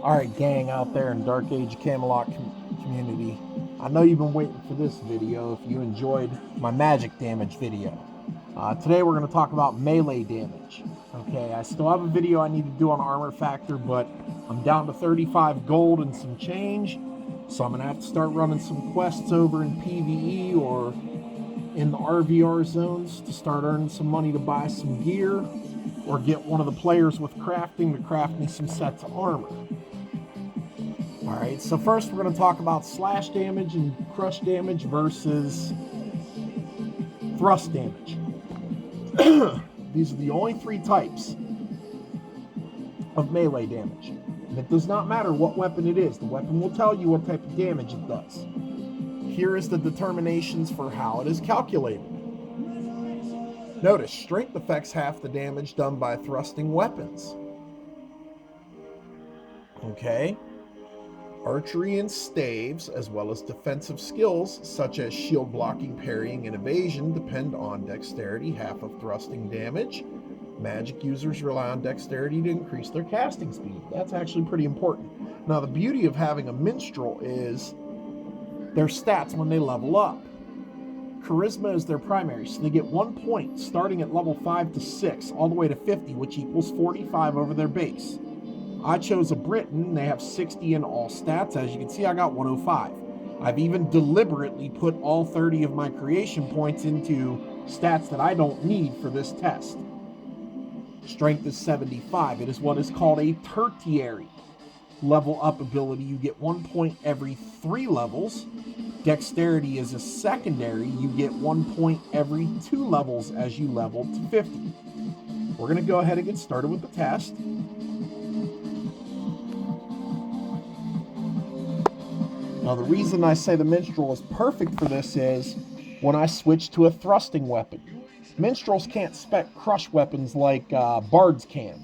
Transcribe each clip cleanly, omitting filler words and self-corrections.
Alright, gang out there in Dark Age Camelot community. I know you've been waiting for this video if you enjoyed my magic damage video. Today we're going to talk about melee damage. Okay, I still have a video I need to do on Armor Factor, but I'm down to 35 gold and some change. So I'm going to have to start running some quests over in PvE or in the RVR zones to start earning some money to buy some gear or get one of the players with crafting to craft me some sets of armor. Alright, so first we're going to talk about slash damage and crush damage versus thrust damage. These are the only three types of melee damage. And it does not matter what weapon it is. The weapon will tell you what type of damage it does. Here is the determinations for how it is calculated. Notice, strength affects half the damage done by thrusting weapons. Okay? Archery and staves, as well as defensive skills, such as shield blocking, parrying, and evasion, depend on dexterity, half of thrusting damage. Magic users rely on dexterity to increase their casting speed. That's actually pretty important. Now, the beauty of having a minstrel is their stats when they level up. Charisma is their primary, so they get 1 point starting at level 5 to 6, all the way to 50, which equals 45 over their base. I chose a Briton. They have 60 in all stats. As you can see, I got 105. I've even deliberately put all 30 of my creation points into stats that I don't need for this test. Strength is 75. It is what is called a tertiary level up ability. You get 1 point every 3 levels. Dexterity is a secondary. You get 1 point every 2 levels as you level to 50. We're going to go ahead and get started with the test. Now, the reason I say the minstrel is perfect for this is when I switch to a thrusting weapon. Minstrels can't spec crush weapons like bards can,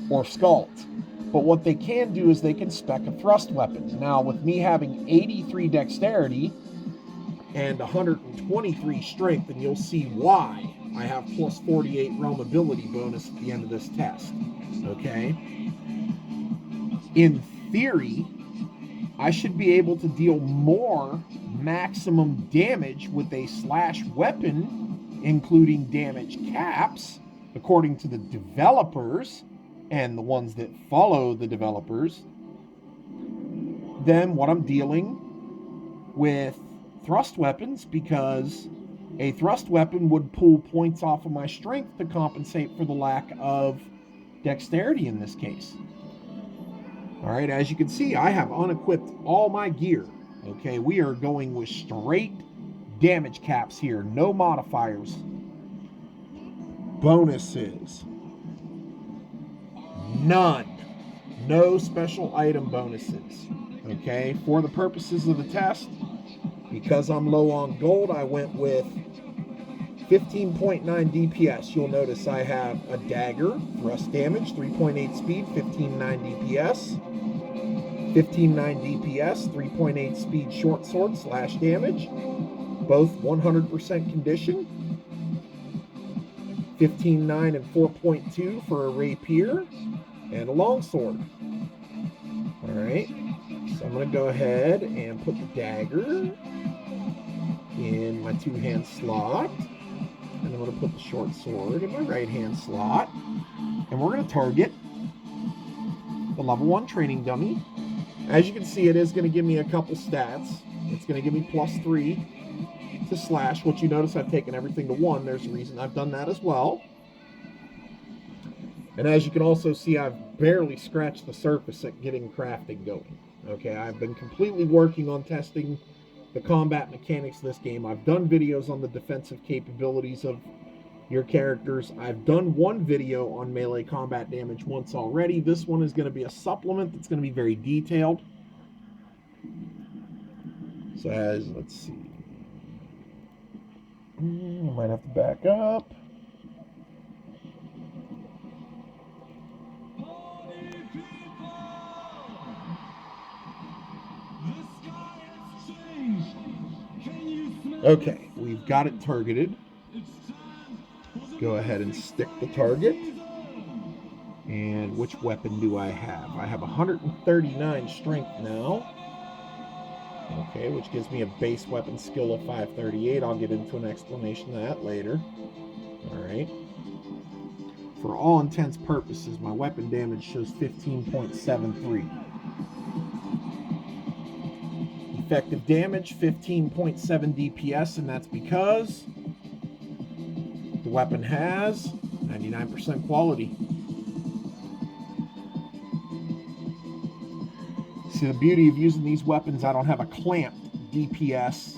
or skalds. But what they can do is they can spec a thrust weapon. Now, with me having 83 dexterity and 123 strength, and you'll see why I have plus 48 realm ability bonus at the end of this test. Okay? In theory, I should be able to deal more maximum damage with a slash weapon, including damage caps, according to the developers and the ones that follow the developers, than what I'm dealing with thrust weapons, because a thrust weapon would pull points off of my strength to compensate for the lack of dexterity in this case. Alright, as you can see, I have unequipped all my gear. Okay, we are going with straight damage caps here. No modifiers. Bonuses. None. No special item bonuses. Okay, for the purposes of the test, because I'm low on gold, I went with 15.9 DPS. You'll notice I have a dagger, thrust damage, 3.8 speed, 15.9 DPS. 15.9 DPS, 3.8 speed short sword slash damage. Both 100% condition. 15.9 and 4.2 for a rapier and a longsword. Alright, so I'm going to go ahead and put the dagger in my 2-hand slot. And I'm going to put the short sword in my right-hand slot. And we're going to target the level 1 training dummy. As you can see, it is going to give me a couple stats. It's going to give me plus 3 to slash, which you notice I've taken everything to 1. There's a reason I've done that as well. And as you can also see, I've barely scratched the surface at getting crafting going. Okay, I've been completely working on testing the combat mechanics of this game. I've done videos on the defensive capabilities of your characters. I've done one video on melee combat damage once already. This one is going to be a supplement that's going to be very detailed. So let's see. I might have to back up. Okay, we've got it targeted. Go ahead and stick the target. And which weapon do I have? I have 139 strength now. Okay, which gives me a base weapon skill of 538. I'll get into an explanation of that later. All right. For all intents purposes, my weapon damage shows 15.73. Effective damage, 15.7 DPS, and that's because the weapon has 99% quality. See, the beauty of using these weapons, I don't have a clamped DPS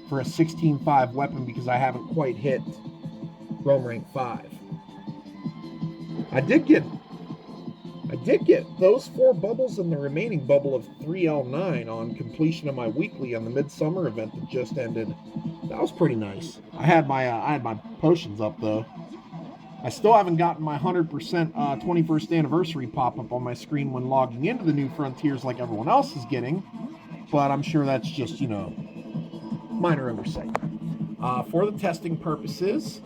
for a 16.5 weapon because I haven't quite hit Rome rank 5. I did get those 4 bubbles and the remaining bubble of 3L9 on completion of my weekly on the midsummer event that just ended. That was pretty nice. I had my potions up though. I still haven't gotten my 100% 21st anniversary pop-up on my screen when logging into the New Frontiers like everyone else is getting, but I'm sure that's just, minor oversight. For the testing purposes,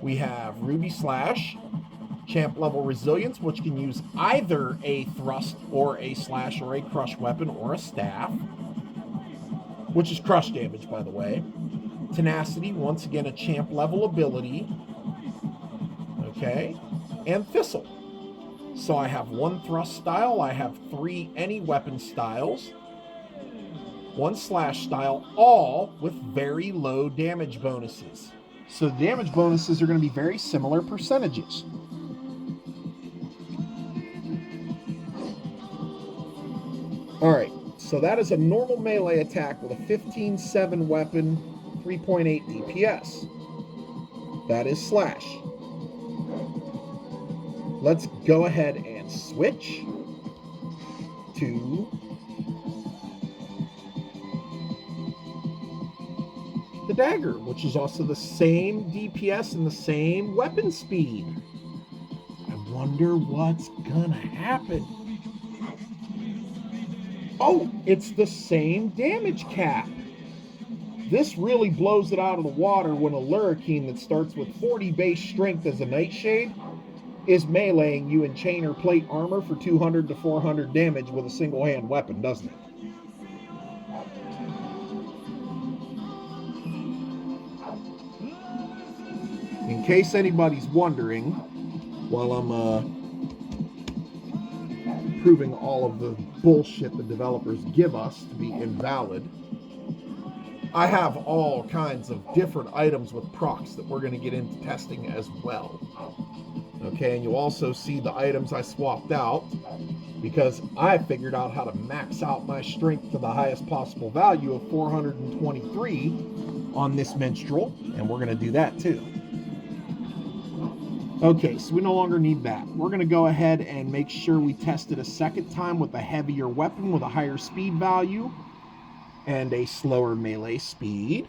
we have Ruby Slash, champ level resilience, which can use either a thrust or a slash or a crush weapon or a staff, which is crush damage, by the way. Tenacity, once again, a champ level ability. Okay, and Thistle. So I have 1 thrust style, I have 3 any weapon styles, 1 slash style, all with very low damage bonuses. So the damage bonuses are going to be very similar percentages. Alright, so that is a normal melee attack with a 15.7 weapon, 3.8 DPS. That is slash. Let's go ahead and switch to the dagger, which is also the same DPS and the same weapon speed. I wonder what's gonna happen. Oh, it's the same damage cap. This really blows it out of the water when a Lurricane that starts with 40 base strength as a Nightshade is meleeing you in chain or plate armor for 200 to 400 damage with a single-hand weapon, doesn't it? In case anybody's wondering, while I'm proving all of the bullshit the developers give us to be invalid, I have all kinds of different items with procs that we're going to get into testing as well. Okay, and you'll also see the items I swapped out because I figured out how to max out my strength to the highest possible value of 423 on this minstrel, and we're going to do that too. Okay, so we no longer need that. We're going to go ahead and make sure we test it a second time with a heavier weapon with a higher speed value and a slower melee speed.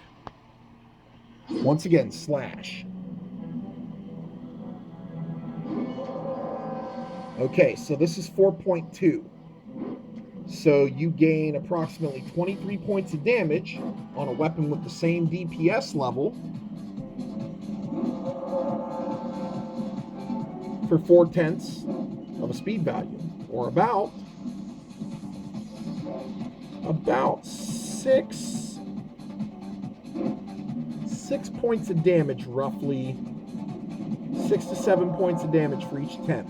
Once again, slash. Okay, so this is 4.2. So you gain approximately 23 points of damage on a weapon with the same DPS level for 4/10 of a speed value, or about 6 points of damage, roughly 6 to 7 points of damage for each 10th,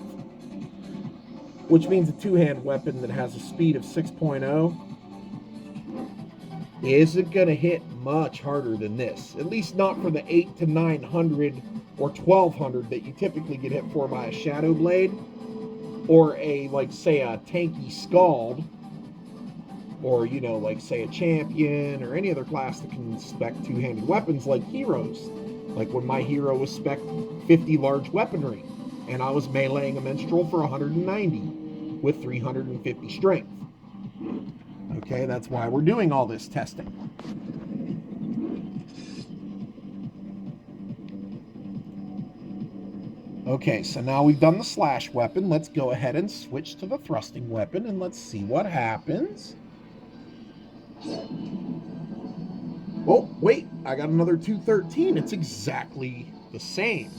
which means a 2-hand weapon that has a speed of 6.0 isn't going to hit much harder than this, at least not for the 8 to 900 or 1200 that you typically get hit for by a Shadow Blade, or a, like, say, a tanky Scald, or, like, say, a Champion, or any other class that can spec 2-handed weapons, like heroes. Like when my hero was spec 50 large weaponry, and I was meleeing a minstrel for 190 with 350 strength. Okay, that's why we're doing all this testing. Okay, so now we've done the slash weapon. Let's go ahead and switch to the thrusting weapon, and let's see what happens. Oh, wait, I got another 213. It's exactly the same.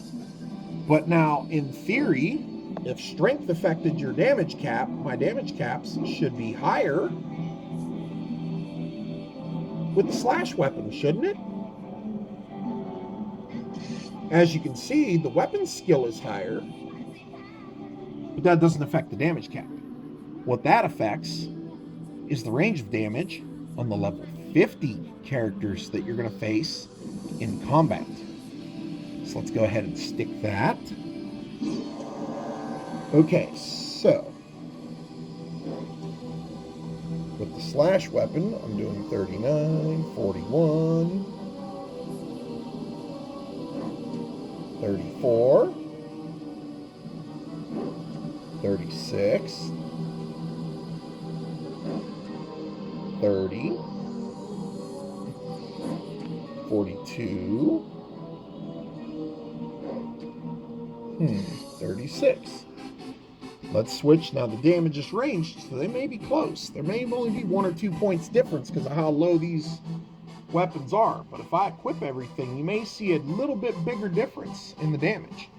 But now, in theory, if strength affected your damage cap, my damage caps should be higher with the slash weapon, shouldn't it? As you can see, the weapon skill is higher, but that doesn't affect the damage cap. What that affects is the range of damage on the level 50 characters that you're going to face in combat. So let's go ahead and stick that. Okay, so with the slash weapon, I'm doing 39, 41, 34, 36, 30, 42, 36. Let's switch. Now the damage is ranged, so they may be close. There may only be 1 or 2 points difference because of how low these weapons are. But if I equip everything, you may see a little bit bigger difference in the damage.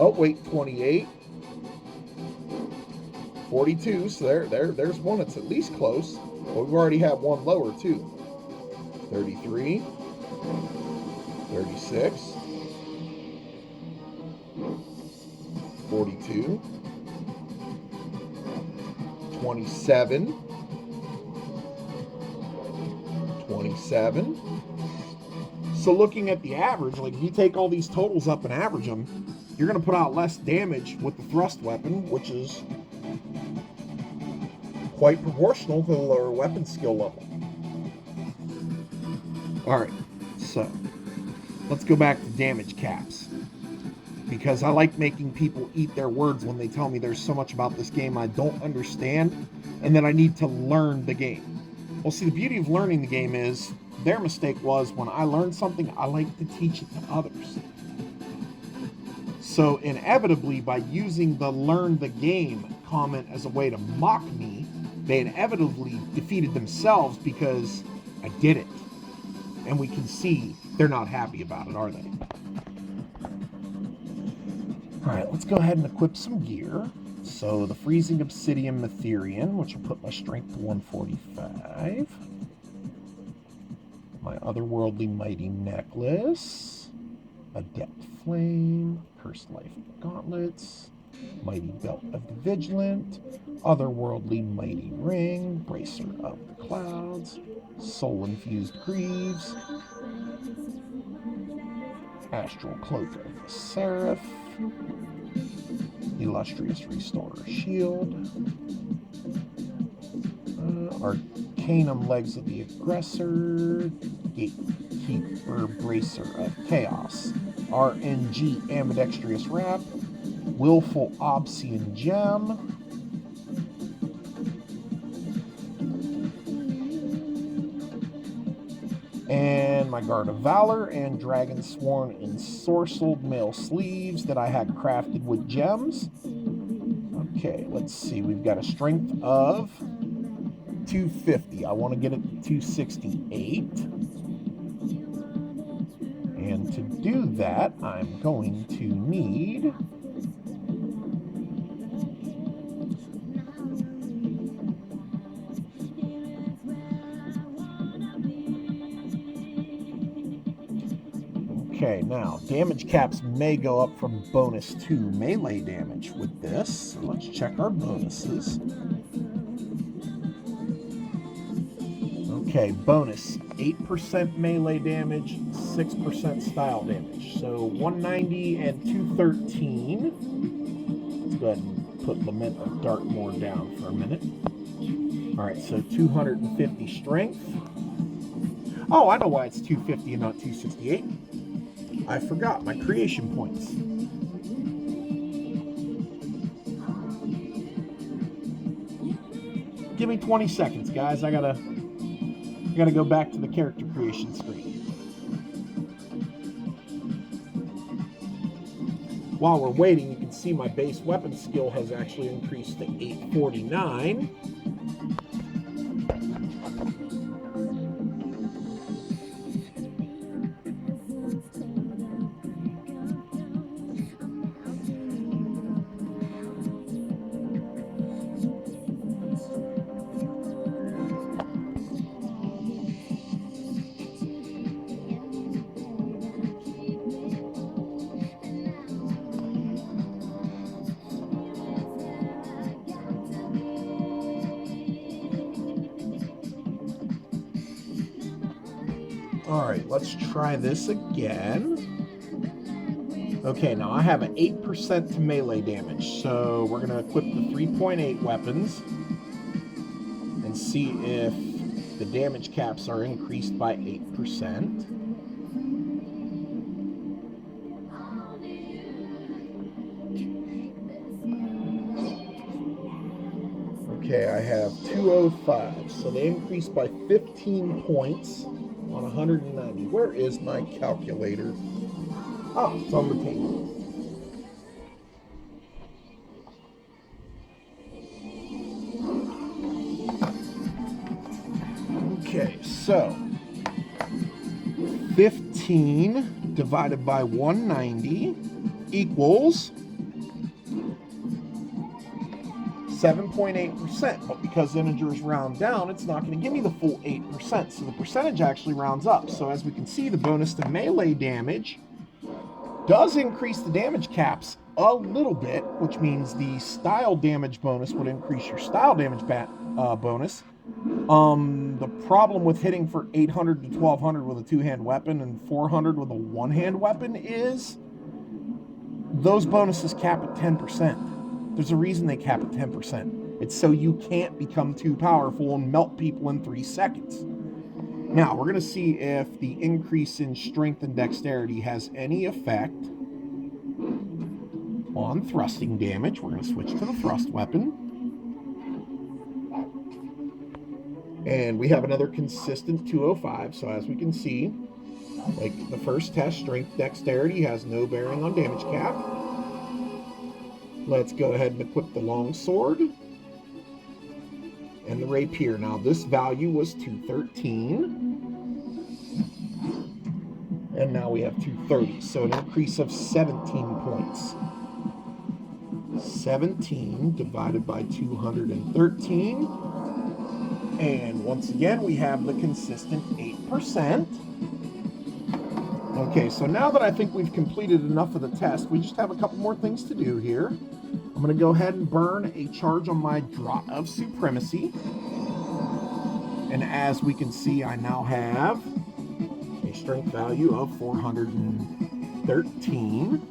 Oh, wait, 28. 42, so there's one that's at least close. But we've already had one lower, too. 33. 36. 42, 27, 27. So looking at the average, like if you take all these totals up and average them, you're going to put out less damage with the thrust weapon, which is quite proportional to the lower weapon skill level. Alright, so let's go back to damage caps, because I like making people eat their words when they tell me there's so much about this game I don't understand and that I need to learn the game. Well, see, the beauty of learning the game is their mistake was when I learned something, I like to teach it to others. So inevitably, by using the learn the game comment as a way to mock me, they inevitably defeated themselves because I did it. And we can see they're not happy about it, are they? Alright, let's go ahead and equip some gear. So the Freezing Obsidian Matherian, which will put my strength to 145. My Otherworldly Mighty Necklace. Adept Flame. Cursed Life Gauntlets. Mighty Belt of the Vigilant. Otherworldly Mighty Ring. Bracer of the Clouds. Soul Infused Greaves. Astral Cloak of the Seraph. Illustrious Restorer Shield. Arcanum Legs of the Aggressor. Gatekeeper Bracer of Chaos. RNG Ambidextrous Wrap. Willful Obsidian Gem. And my Guard of Valor and Dragon Sworn Ensorcelled Mail Sleeves that I had crafted with gems. Okay, let's see. We've got a strength of 250. I want to get it to 268. And to do that, I'm going to need Okay, now, damage caps may go up from bonus to melee damage with this. So let's check our bonuses. Okay, bonus, 8% melee damage, 6% style damage. So 190 and 213. Let's go ahead and put Lament of Darkmoor down for a minute. Alright, so 250 strength. Oh, I know why it's 250 and not 268. I forgot my creation points. Give me 20 seconds, guys. I gotta go back to the character creation screen. While we're waiting, you can see my base weapon skill has actually increased to 849. All right, let's try this again. Okay, now I have an 8% to melee damage, so we're going to equip the 3.8 weapons and see if the damage caps are increased by 8%. Okay, I have 205, so they increased by 15 points on 190. Where is my calculator? Oh, it's on the table. Okay, so 15 divided by 190 equals 7.8%, but because integers round down, it's not going to give me the full 8%, so the percentage actually rounds up. So as we can see, the bonus to melee damage does increase the damage caps a little bit, which means the style damage bonus would increase your style damage bonus. The problem with hitting for 800 to 1200 with a two-hand weapon and 400 with a one-hand weapon is those bonuses cap at 10%. There's a reason they cap at 10%. It's so you can't become too powerful and melt people in 3 seconds. Now, we're going to see if the increase in strength and dexterity has any effect on thrusting damage. We're going to switch to the thrust weapon. And we have another consistent 205, so as we can see, like the first test, strength dexterity has no bearing on damage cap. Let's go ahead and equip the longsword and the rapier. Now this value was 213, and now we have 230, so an increase of 17 points. 17 divided by 213, and once again we have the consistent 8%. Okay, so now that I think we've completed enough of the test, we just have a couple more things to do here. I'm going to go ahead and burn a charge on my Draught of Supremacy. And as we can see, I now have a strength value of 413.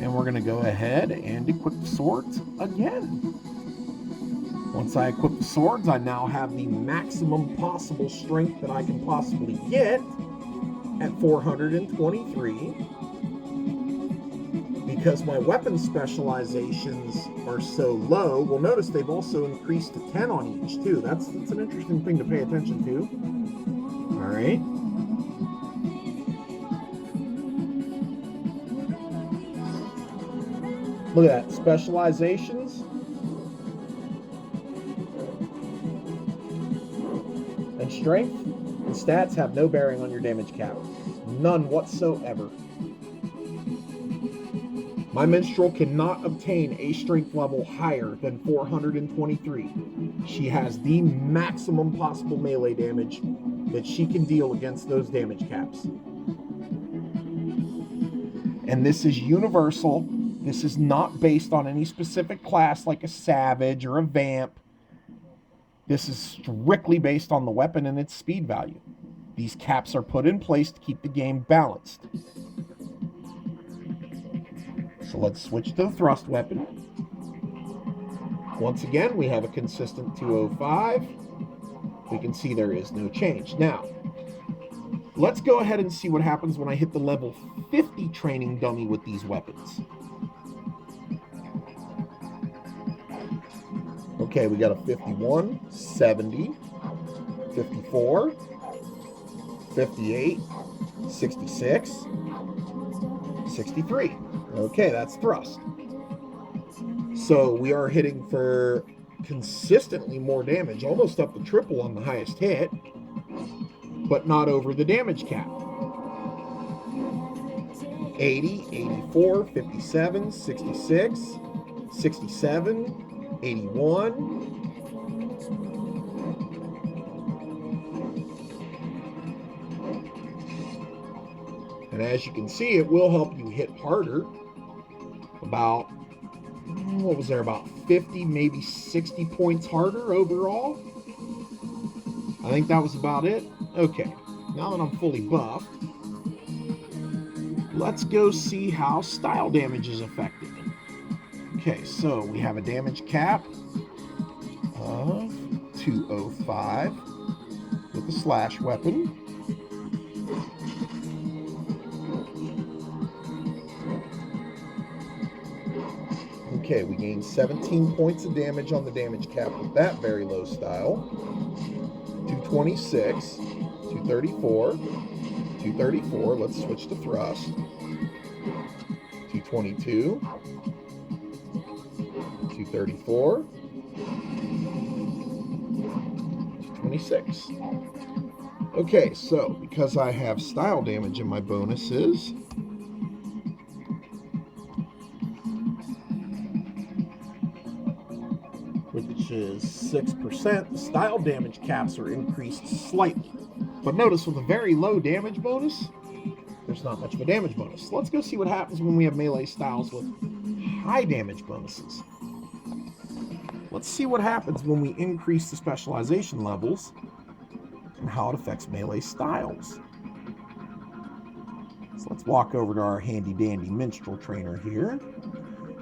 And we're going to go ahead and equip the swords again. Once I equip the swords, I now have the maximum possible strength that I can possibly get at 423. Because my weapon specializations are so low, well, notice they've also increased to 10 on each, too. That's an interesting thing to pay attention to. All right. Look at that. Specializations. And strength and stats have no bearing on your damage cap. None whatsoever. My minstrel cannot obtain a strength level higher than 423. She has the maximum possible melee damage that she can deal against those damage caps. And this is universal. This is not based on any specific class like a savage or a vamp. This is strictly based on the weapon and its speed value. These caps are put in place to keep the game balanced. So let's switch to the thrust weapon. Once again, we have a consistent 205. We can see there is no change. Now, let's go ahead and see what happens when I hit the level 50 training dummy with these weapons. Okay, we got a 51, 70, 54, 58, 66, 63. Okay, that's thrust. So we are hitting for consistently more damage, almost up to triple on the highest hit, but not over the damage cap. 80, 84, 57, 66, 67, 81. And as you can see, it will help you hit harder. About, what was there, about 50, maybe 60 points harder overall. I think that was about it. Okay, now that I'm fully buffed, let's go see how style damage is affected. Okay, so we have a damage cap of 205 with the slash weapon. Okay, we gain 17 points of damage on the damage cap with that very low style. 226, 234, 234. Let's switch to thrust. 222, 234, 226. Okay, so because I have style damage in my bonuses, which is 6%, the style damage caps are increased slightly. But notice with a very low damage bonus, there's not much of a damage bonus. Let's go see what happens when we have melee styles with high damage bonuses. Let's see what happens when we increase the specialization levels and how it affects melee styles. So let's walk over to our handy dandy minstrel trainer here.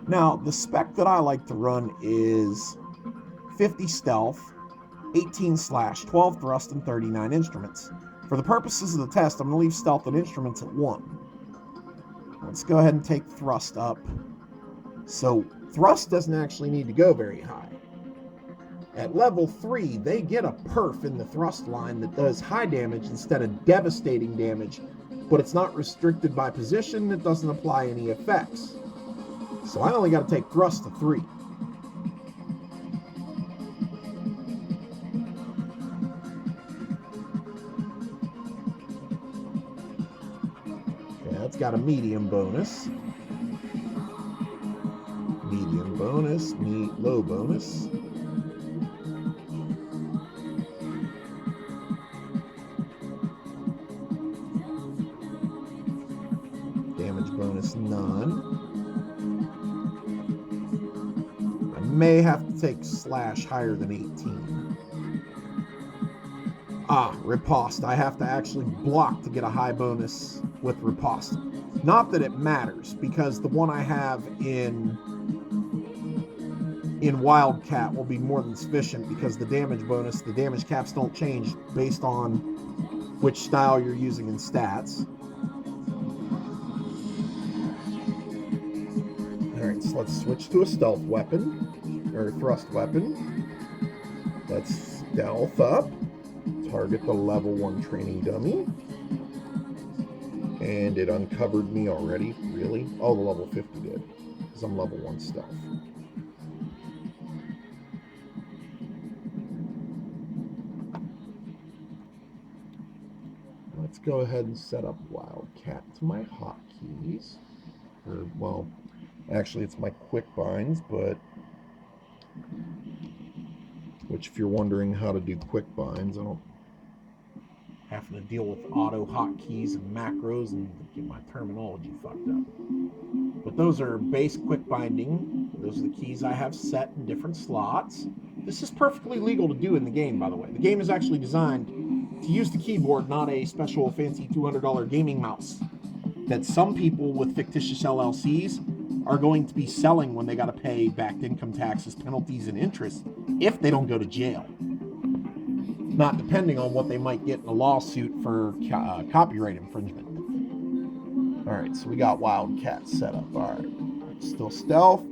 Now, the spec that I like to run is 50 stealth, 18 slash, 12 thrust, and 39 instruments. For the purposes of the test, I'm going to leave stealth and instruments at 1. Let's go ahead and take thrust up. So thrust doesn't actually need to go very high. At level 3, they get a perf in the thrust line that does high damage instead of devastating damage, but it's not restricted by position, it doesn't apply any effects. So I only got to take thrust to 3. Yeah, it's got a medium bonus. Medium bonus, low bonus. Damage bonus, none. I may have to take slash higher than 18. Riposte. I have to actually block to get a high bonus with riposte. Not that it matters, because the one I have in Wildcat will be more than sufficient, because the damage bonus, the damage caps don't change based on which style you're using in stats. Alright, so let's switch to a stealth weapon, or thrust weapon. Let's stealth up, target the level 1 training dummy. And it uncovered me already, really? Oh, the level 50 did, because I'm level 1 stealth. Let's go ahead and set up Wildcat to my hotkeys. Or, well, actually it's my quick binds, but which if you're wondering how to do quick binds, I don't having to deal with auto hotkeys and macros and get my terminology fucked up. But those are base quick binding. Those are the keys I have set in different slots. This is perfectly legal to do in the game, by the way. The game is actually designed to use the keyboard, not a special fancy $200 gaming mouse that some people with fictitious LLCs are going to be selling when they got to pay backed income taxes, penalties, and interest if they don't go to jail. Not depending on what they might get in a lawsuit for copyright infringement. All right, so we got Wildcat set up. All right, still stealth.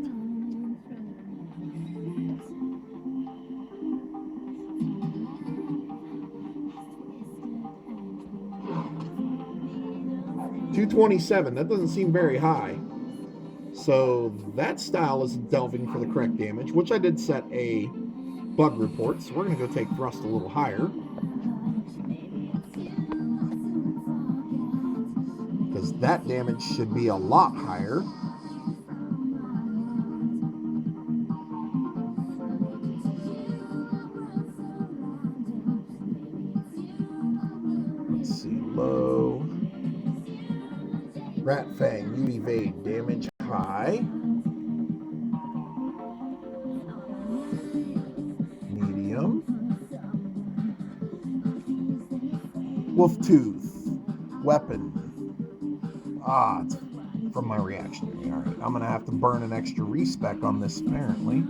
$227, that doesn't seem very high. So that style is delving for the correct damage, which I did set a bug report, so we're going to go take thrust a little higher. Because that damage should be a lot higher. Let's see, low. Rat Fang, you evade, damage high. Medium. Wolf Tooth. Weapon. Ah, it's from my reactionary. Alright, I'm going to have to burn an extra respec on this, apparently.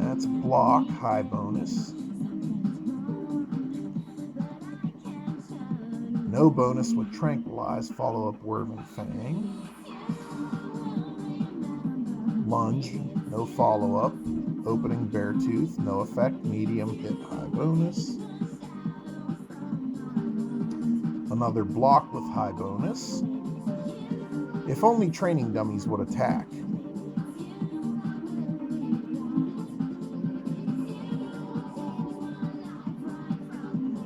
That's block, high bonus. No bonus with Tranquilize, follow-up Werven Fang. Lunge, no follow-up. Opening Beartooth, no effect, medium, hit, high bonus. Another block with high bonus. If only training dummies would attack.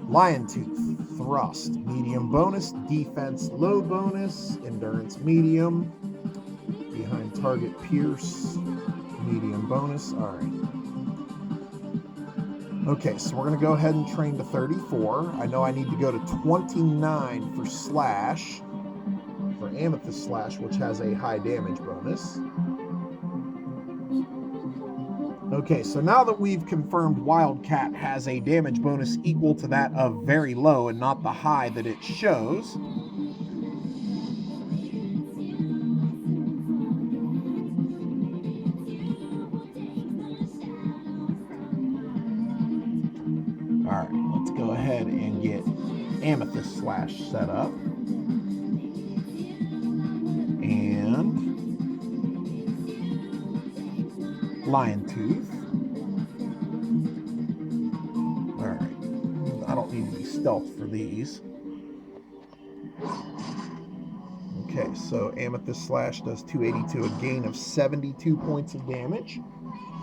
Lion Tooth, thrust, medium bonus, defense low bonus, endurance medium, behind target pierce, medium bonus. All right. Okay, so we're going to go ahead and train to 34. I know I need to go to 29 for Slash, for Amethyst Slash, which has a high damage bonus. Okay, so now that we've confirmed Wildcat has a damage bonus equal to that of very low and not the high that it shows, alright, let's go ahead and get Amethyst Slash set up. And Lion Tooth. Alright, I don't need to be stealth for these. Okay, so Amethyst Slash does 282, a gain of 72 points of damage.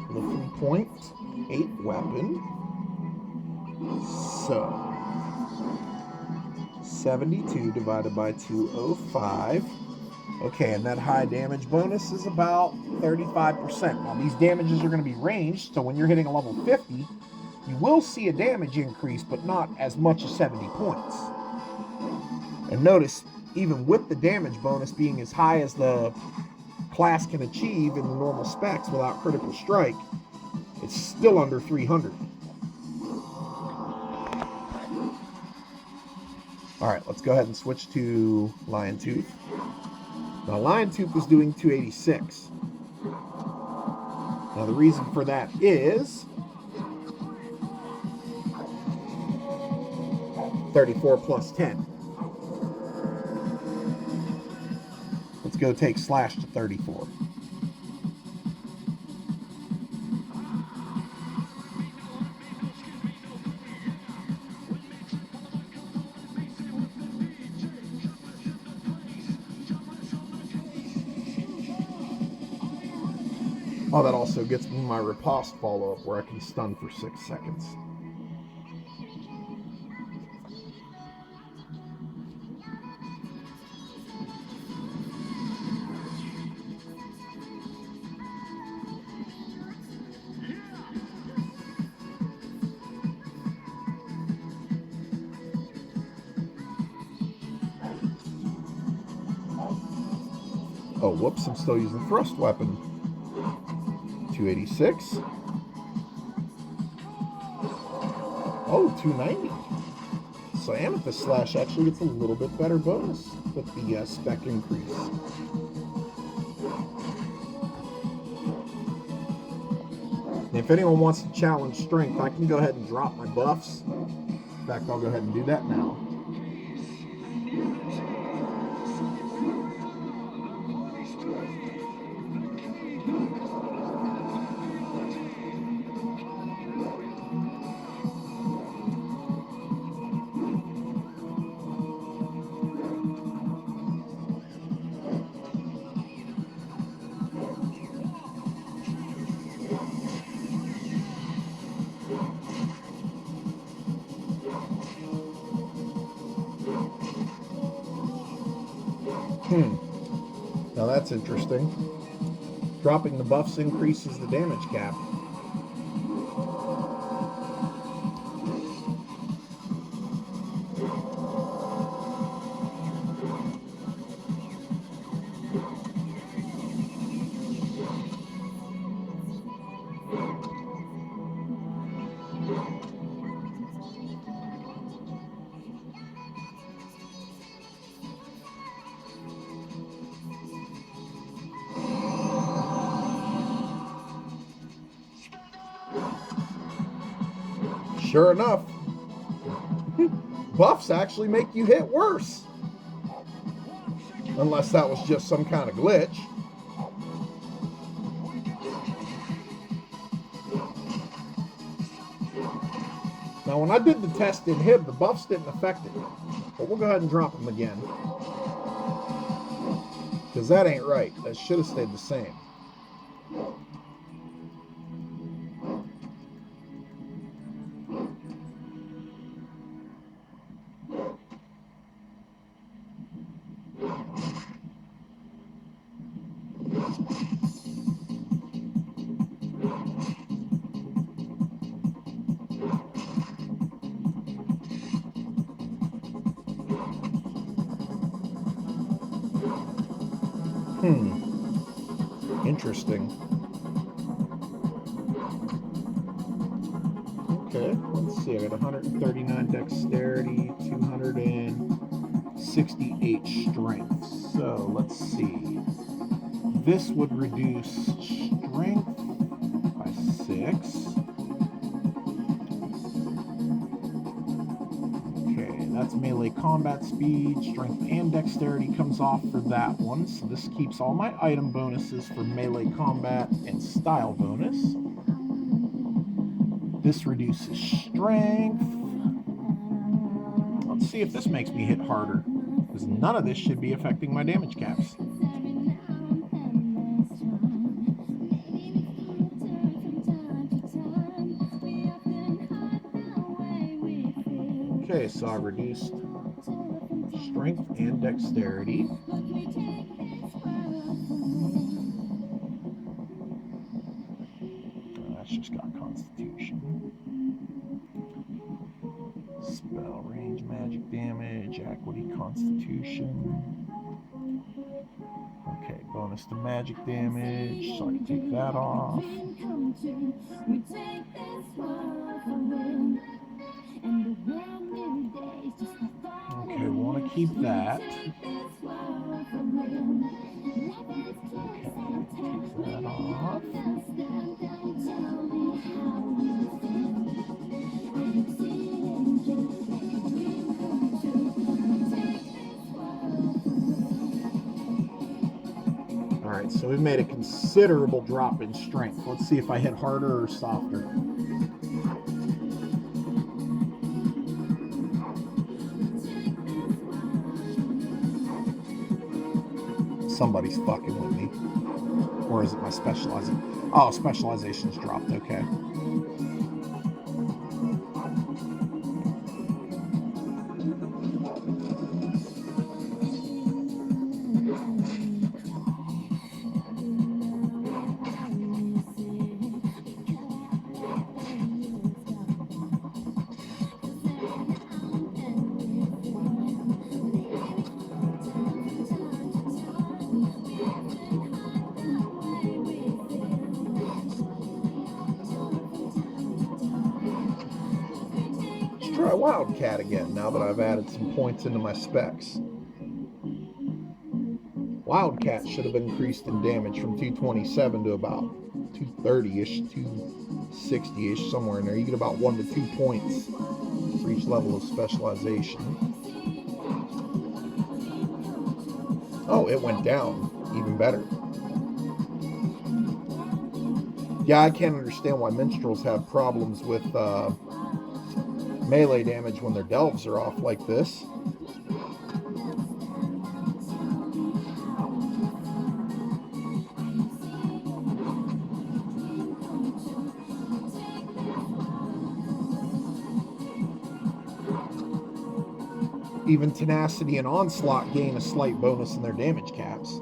Looking point, 8 weapon. So 72 divided by 205. Okay, and that high damage bonus is about 35%. Now these damages are going to be ranged, so when you're hitting a level 50, you will see a damage increase, but not as much as 70 points. And notice, even with the damage bonus being as high as the class can achieve in the normal specs without critical strike, it's still under 300. Alright, let's go ahead and switch to Lion Tooth. Now, Lion Tooth is doing 286. Now, the reason for that is 34 plus 10. Let's go take Slash to 34. Oh, that also gets me my riposte follow-up where I can stun for 6 seconds. Oh, whoops, I'm still using thrust weapon. 286. Oh, 290. So Amethyst Slash actually gets a little bit better bonus with the spec increase. And if anyone wants to challenge strength, I can go ahead and drop my buffs. In fact, I'll go ahead and do that now. Now that's interesting. Dropping the buffs increases the damage cap. Sure enough, buffs actually make you hit worse. Unless that was just some kind of glitch. Now, when I did the test in HIB, the buffs didn't affect it. But we'll go ahead and drop them again. Because that ain't right. That should have stayed the same. Interesting. Okay, let's see. I got 139 dexterity, 268 strength. So let's see. This would reduce strength by 6. Okay, that's melee combat speed. Strength and dexterity comes off for that one. So this keeps all my item bonuses for melee combat and style bonus. This reduces strength. Let's see if this makes me hit harder, because none of this should be affecting my damage caps. Okay, so I reduced strength and dexterity. That's just got constitution. Spell range, magic damage, equity, constitution. Okay, bonus to magic damage, so I can take that off. Okay, want to keep that. Okay, take that off. Alright, so we've made a considerable drop in strength. Let's see if I hit harder or softer. Somebody's fucking with me. Or is it my specializing? Oh, specialization's dropped, okay. Try Wildcat again now that I've added some points into my specs. Wildcat should have increased in damage from 227 to about 230-ish, 260-ish, somewhere in there. You get about 1 to 2 points for each level of specialization. Oh, it went down. Even better. Yeah, I can't understand why minstrels have problems with melee damage when their delves are off like this. Even Tenacity and Onslaught gain a slight bonus in their damage caps.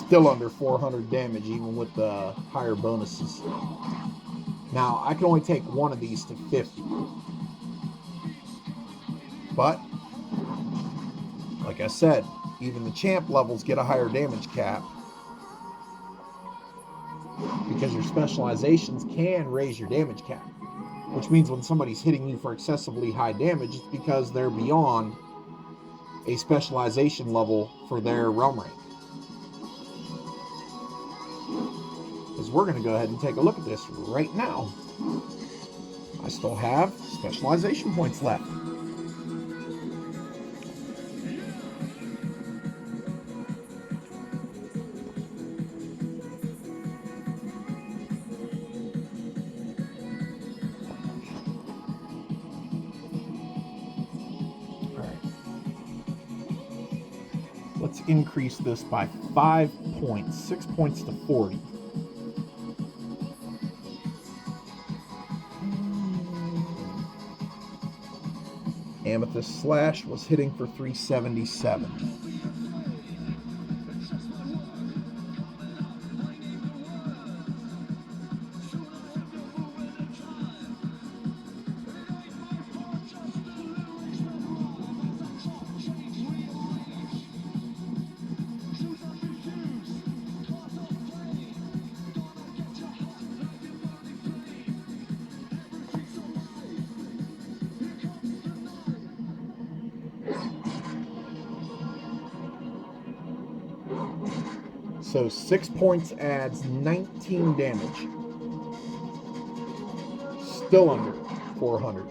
Still under 400 damage, even with the higher bonuses. Now, I can only take one of these to 50. But, like I said, even the champ levels get a higher damage cap. Because your specializations can raise your damage cap. Which means when somebody's hitting you for excessively high damage, it's because they're beyond a specialization level for their realm rank. Because we're going to go ahead and take a look at this right now. I still have specialization points left. Let's increase this by 5 points, 6 points to 40. Amethyst Slash was hitting for 377. So 6 points adds 19 damage. Still under 400.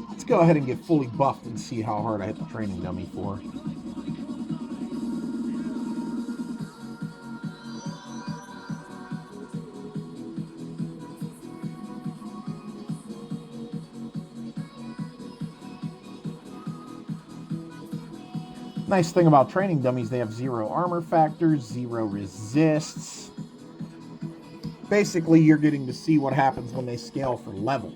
Let's go ahead and get fully buffed and see how hard I hit the training dummy for. Nice thing about training dummies, they have 0 armor factors, 0 resists. Basically, you're getting to see what happens when they scale for level.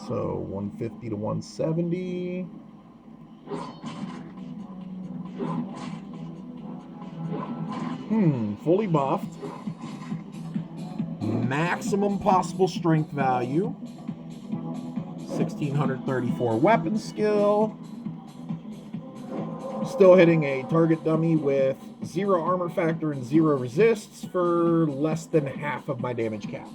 So 150 to 170. Fully buffed. Maximum possible strength value. 1634 weapon skill. Still hitting a target dummy with 0 armor factor and 0 resists for less than half of my damage cap.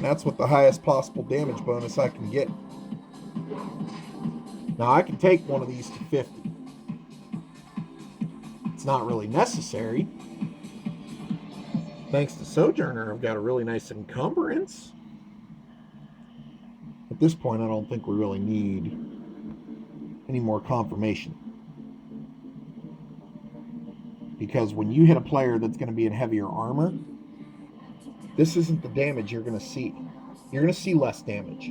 That's with the highest possible damage bonus I can get. Now I can take one of these to 50. It's not really necessary. Thanks to Sojourner, I've got a really nice encumbrance. At this point, I don't think we really need any more confirmation. Because when you hit a player that's going to be in heavier armor, this isn't the damage you're going to see. You're going to see less damage.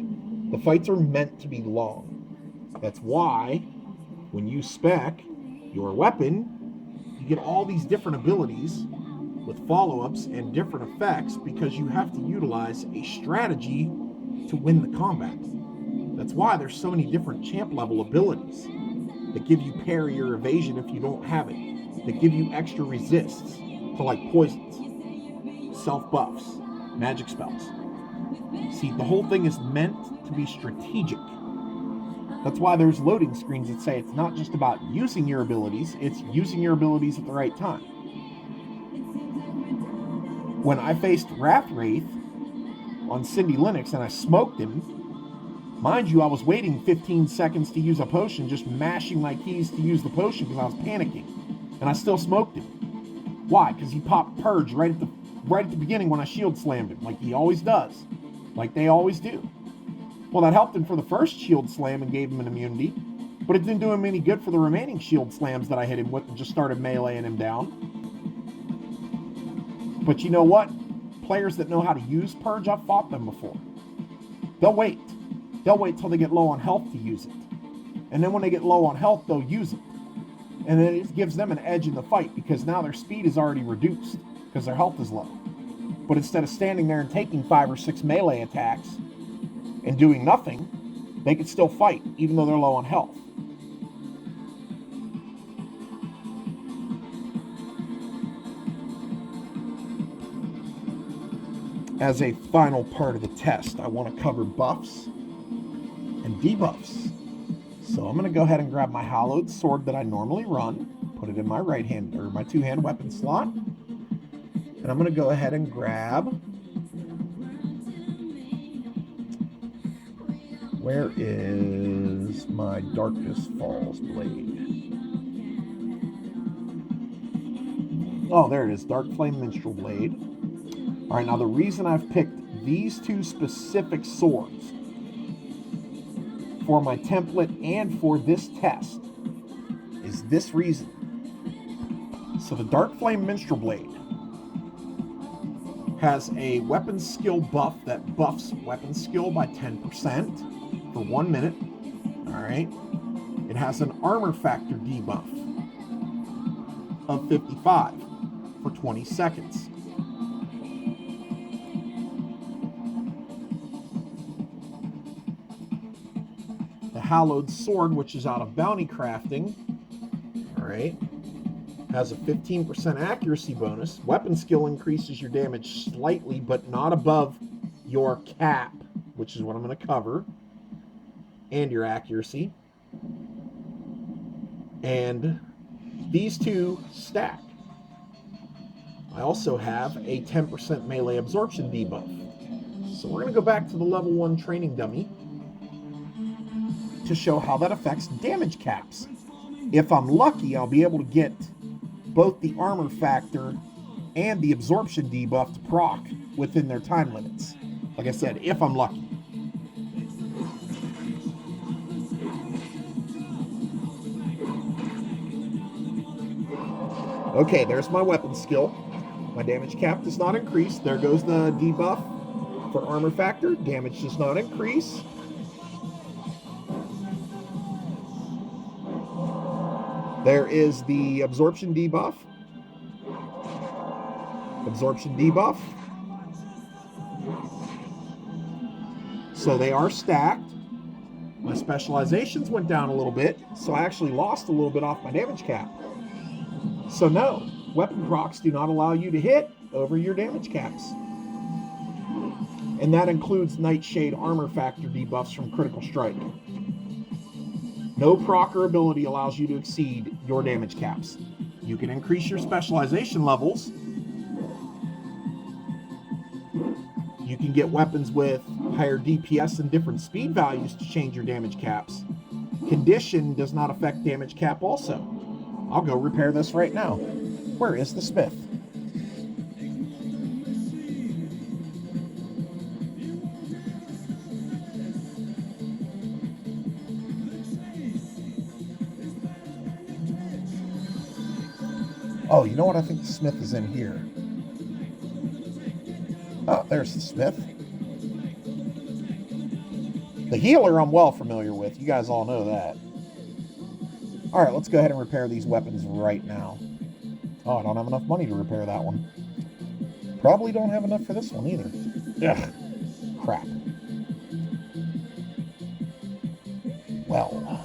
The fights are meant to be long. That's why when you spec your weapon, you get all these different abilities with follow-ups and different effects because you have to utilize a strategy to win the combat. That's why there's so many different champ level abilities that give you parry or evasion if you don't have it, that give you extra resists to like poisons, self-buffs, magic spells. See, the whole thing is meant to be strategic. That's why there's loading screens that say it's not just about using your abilities, it's using your abilities at the right time. When I faced Wrathwraith on Cindy Linux and I smoked him, mind you, I was waiting 15 seconds to use a potion, just mashing my keys to use the potion because I was panicking. And I still smoked him. Why? Because he popped Purge right at the right at the beginning when I shield slammed him, like he always does, like they always do. Well, that helped him for the first shield slam and gave him an immunity, but it didn't do him any good for the remaining shield slams that I hit him with and just started meleeing him down. But you know what? Players that know how to use Purge, I've fought them before. They'll wait. They'll wait till they get low on health to use it. And then when they get low on health, they'll use it. And then it gives them an edge in the fight because now their speed is already reduced because their health is low. But instead of standing there and taking 5 or 6 melee attacks and doing nothing, they can still fight even though they're low on health. As a final part of the test, I want to cover buffs and debuffs. So I'm going to go ahead and grab my hallowed sword that I normally run, put it in my right hand or my two-hand weapon slot, and I'm going to go ahead and grab, where is my Darkness Falls blade? Oh, there it is, Dark Flame Minstrel Blade. All right, now the reason I've picked these two specific swords for my template and for this test is this reason. So the Dark Flame Minstrel Blade has a weapon skill buff that buffs weapon skill by 10% for 1 minute. All right. It has an armor factor debuff of 55 for 20 seconds. Hallowed sword, which is out of bounty crafting, all right, has a 15% accuracy bonus. Weapon skill increases your damage slightly, but not above your cap, which is what I'm going to cover, and your accuracy. And these two stack. I also have a 10% melee absorption debuff. So we're going to go back to the level 1 training dummy to show how that affects damage caps. If I'm lucky, I'll be able to get both the armor factor and the absorption debuff to proc within their time limits. Like I said, if I'm lucky. Okay, there's my weapon skill. My damage cap does not increase. There goes the debuff for armor factor. Damage does not increase. There is the absorption debuff. Absorption debuff. So they are stacked. My specializations went down a little bit, so I actually lost a little bit off my damage cap. So no, weapon procs do not allow you to hit over your damage caps. And that includes Nightshade armor factor debuffs from Critical Strike. No proc or ability allows you to exceed your damage caps. You can increase your specialization levels. You can get weapons with higher DPS and different speed values to change your damage caps. Condition does not affect damage cap also. I'll go repair this right now. Where is the smith? Oh, you know what? I think the smith is in here. Oh, there's the smith. The healer I'm well familiar with. You guys all know that. All right, let's go ahead and repair these weapons right now. Oh, I don't have enough money to repair that one. Probably don't have enough for this one either. Ugh, crap. Well,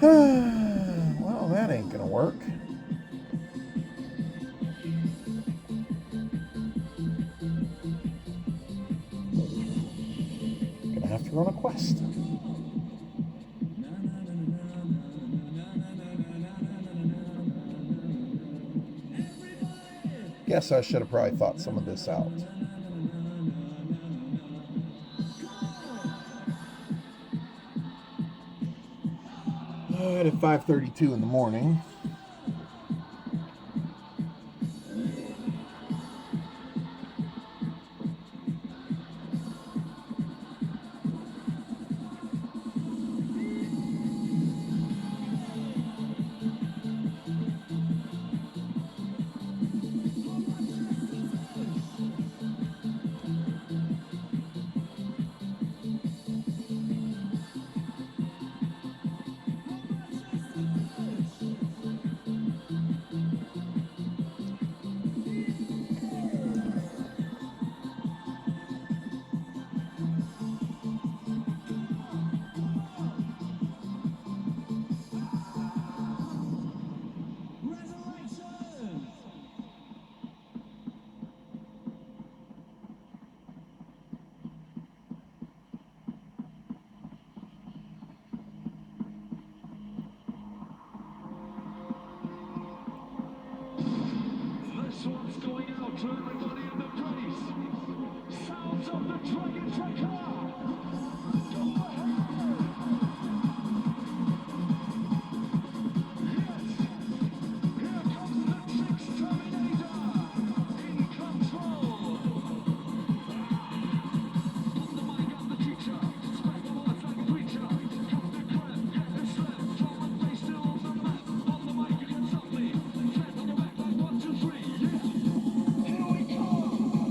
well, that ain't gonna work. Gonna have to run a quest. Guess I should have probably thought some of this out. At 5:32 in the morning.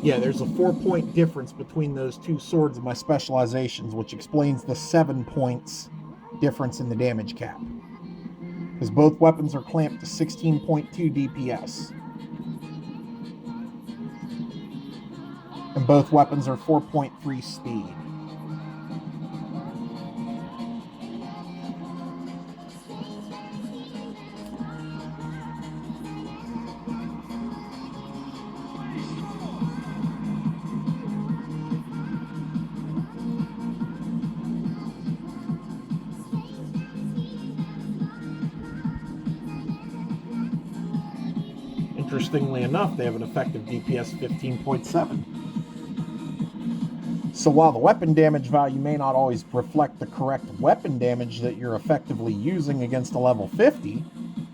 Yeah, there's a 4-point difference between those two swords of my specializations, which explains the 7 points difference in the damage cap. Because both weapons are clamped to 16.2 DPS. And both weapons are 4.3 speed. Interestingly enough, they have an effective DPS 15.7. So while the weapon damage value may not always reflect the correct weapon damage that you're effectively using against a level 50,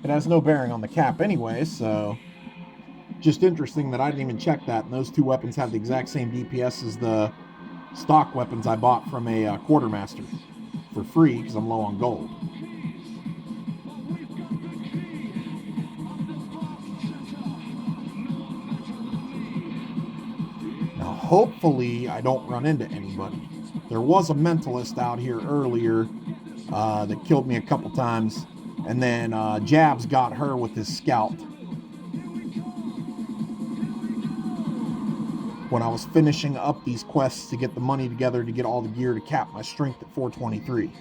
it has no bearing on the cap anyway, so just interesting that I didn't even check that, and those two weapons have the exact same DPS as the stock weapons I bought from a quartermaster for free because I'm low on gold. Now, hopefully, I don't run into anybody. There was a mentalist out here earlier that killed me a couple times, and then Jabs got her with his scout. When I was finishing up these quests to get the money together to get all the gear to cap my strength at 423.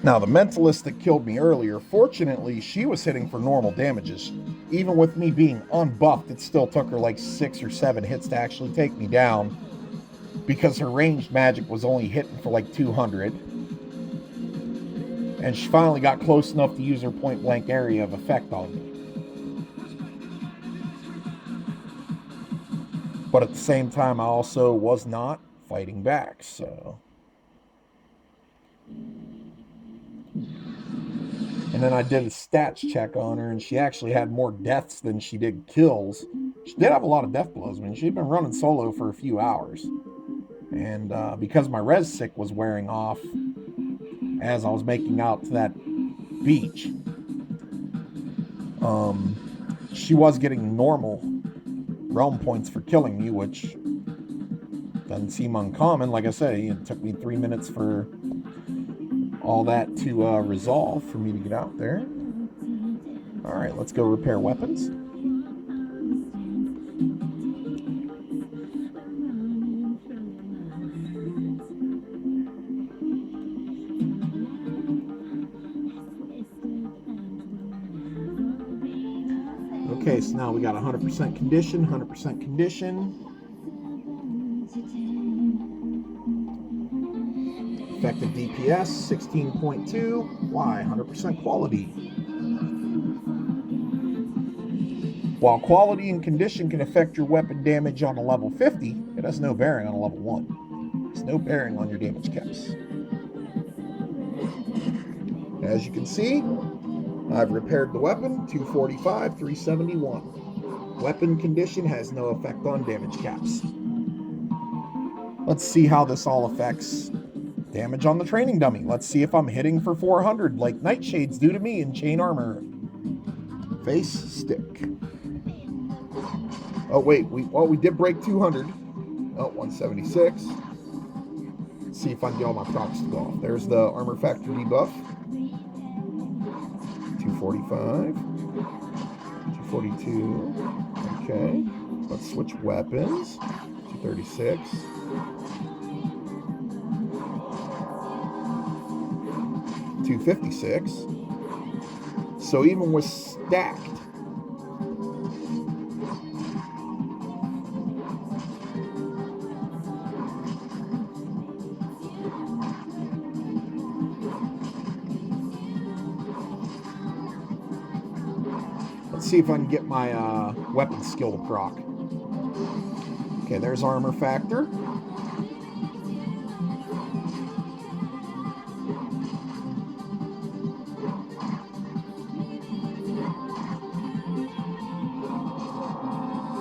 Now, the mentalist that killed me earlier, fortunately, she was hitting for normal damages. Even with me being unbuffed, it still took her like 6 or 7 hits to actually take me down because her ranged magic was only hitting for like 200. And she finally got close enough to use her point blank area of effect on me. But at the same time, I also was not fighting back, so... And then I did a stats check on her, and she actually had more deaths than she did kills. She did have a lot of death blows. I mean, she'd been running solo for a few hours. And because my res sick was wearing off as I was making out to that beach, she was getting normal realm points for killing me, which Doesn't seem uncommon. Like I said, it took me 3 minutes for all that to resolve for me to get out there. All right, let's go repair weapons. Okay, so now we got 100% condition, 100% condition. Effective DPS, 16.2. Why? 100% quality. While quality and condition can affect your weapon damage on a level 50, it has no bearing on a level 1. It's no bearing on your damage caps. As you can see, I've repaired the weapon, 245, 371. Weapon condition has no effect on damage caps. Let's see how this all affects damage on the training dummy. Let's see if I'm hitting for 400 like Nightshades do to me in chain armor. Face stick. Oh wait, we did break 200. Oh, 176. Let's see if I can get all my procs to go off. There's the Armor Factor debuff. 245. 242. Okay. Let's switch weapons. 236. 256. So even with stacked, let's see if I can get my weapon skill to proc. Okay, there's Armor Factor.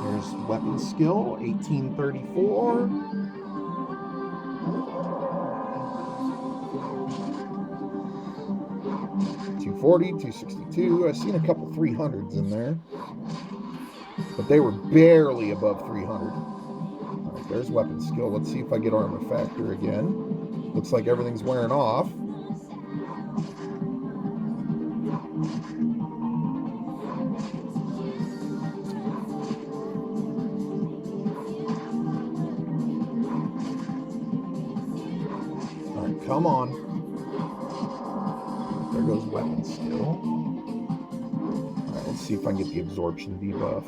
There's weapon skill, 1834. $240, $262. I've seen a couple 300s in there, but they were barely above 300. All right, there's weapon skill. Let's see if I get Armor Factor again. Looks like everything's wearing off. All right, come on. There goes weapon skill. All right, let's see if I can get the absorption debuff.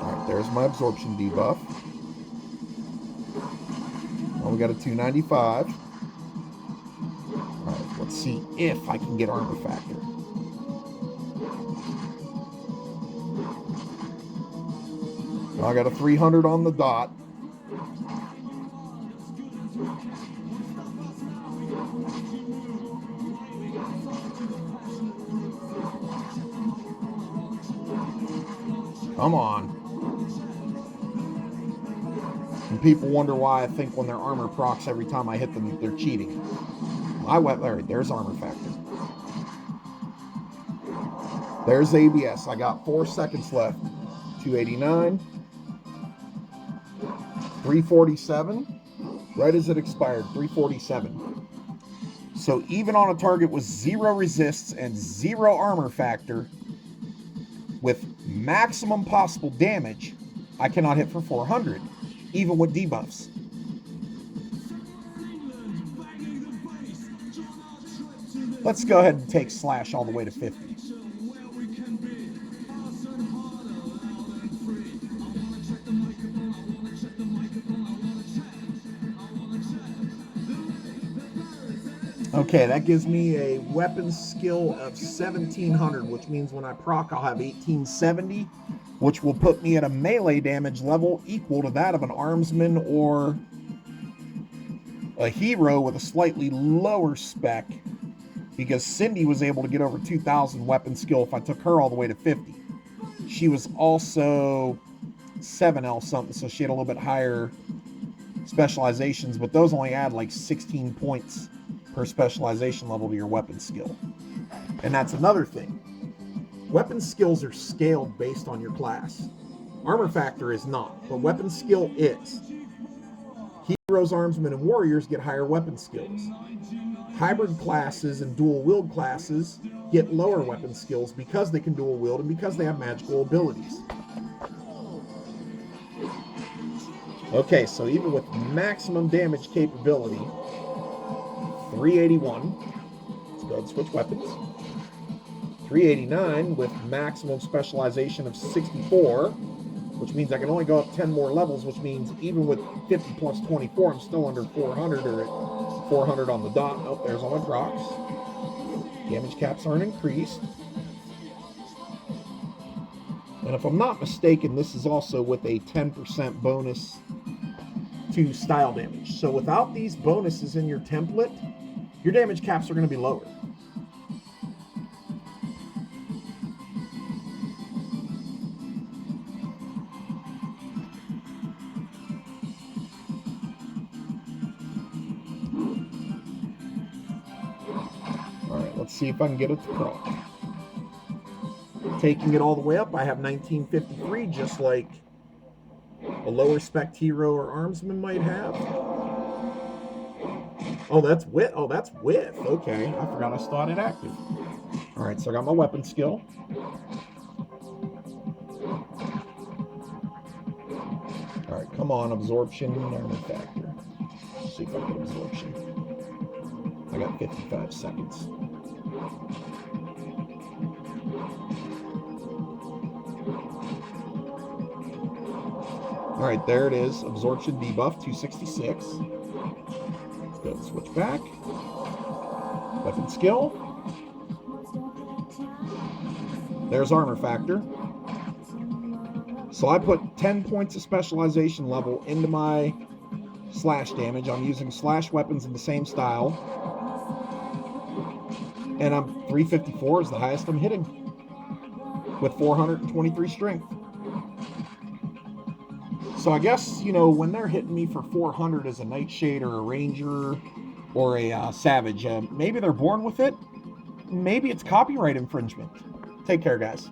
All right, there's my absorption debuff. Well, we got a 295. All right, let's see if I can get Armor Factor. I got a 300 on the dot. Come on. And people wonder why I think when they're armor procs every time I hit them, they're cheating. I went there. There's Armor Factor. There's ABS. I got 4 seconds left. 289. 347. Right as it expired. 347. So even on a target with 0 resists and 0 armor factor, with maximum possible damage, I cannot hit for 400, even with debuffs. Let's go ahead and take slash all the way to 50. Okay, that gives me a weapon skill of 1700, which means when I proc, I'll have 1870, which will put me at a melee damage level equal to that of an armsman or a hero with a slightly lower spec, because Cindy was able to get over 2000 weapon skill if I took her all the way to 50. She was also 7L something, so she had a little bit higher specializations, but those only add like 16 points per specialization level to your weapon skill. And that's another thing. Weapon skills are scaled based on your class. Armor Factor is not, but weapon skill is. Heroes, Armsmen, and Warriors get higher weapon skills. Hybrid classes and dual wield classes get lower weapon skills because they can dual wield and because they have magical abilities. Okay, so even with maximum damage capability, 381, let's go and switch weapons. 389 with maximum specialization of 64, which means I can only go up 10 more levels, which means even with 50 plus 24, I'm still under 400 or at 400 on the dot. Oh, there's all my procs. Damage caps aren't increased. And if I'm not mistaken, this is also with a 10% bonus to style damage. So without these bonuses in your template, your damage caps are going to be lower. Alright, let's see if I can get it to proc. Taking it all the way up, I have 1953, just like a lower spec hero or armsman might have. Oh, that's width. Oh, that's width. Okay, I forgot I started active. All right, so I got my weapon skill. All right, come on, absorption, armor factor. Let's see if I get absorption. I got 55 seconds. All right, there it is. Absorption debuff, 266. Let's go and switch back. Weapon skill. There's armor factor. So I put 10 points of specialization level into my slash damage. I'm using slash weapons in the same style. And I'm 354 is the highest I'm hitting with 423 strength. So I guess, you know, when they're hitting me for 400 as a Nightshade or a Ranger or a Savage, maybe they're born with it. Maybe it's copyright infringement. Take care, guys.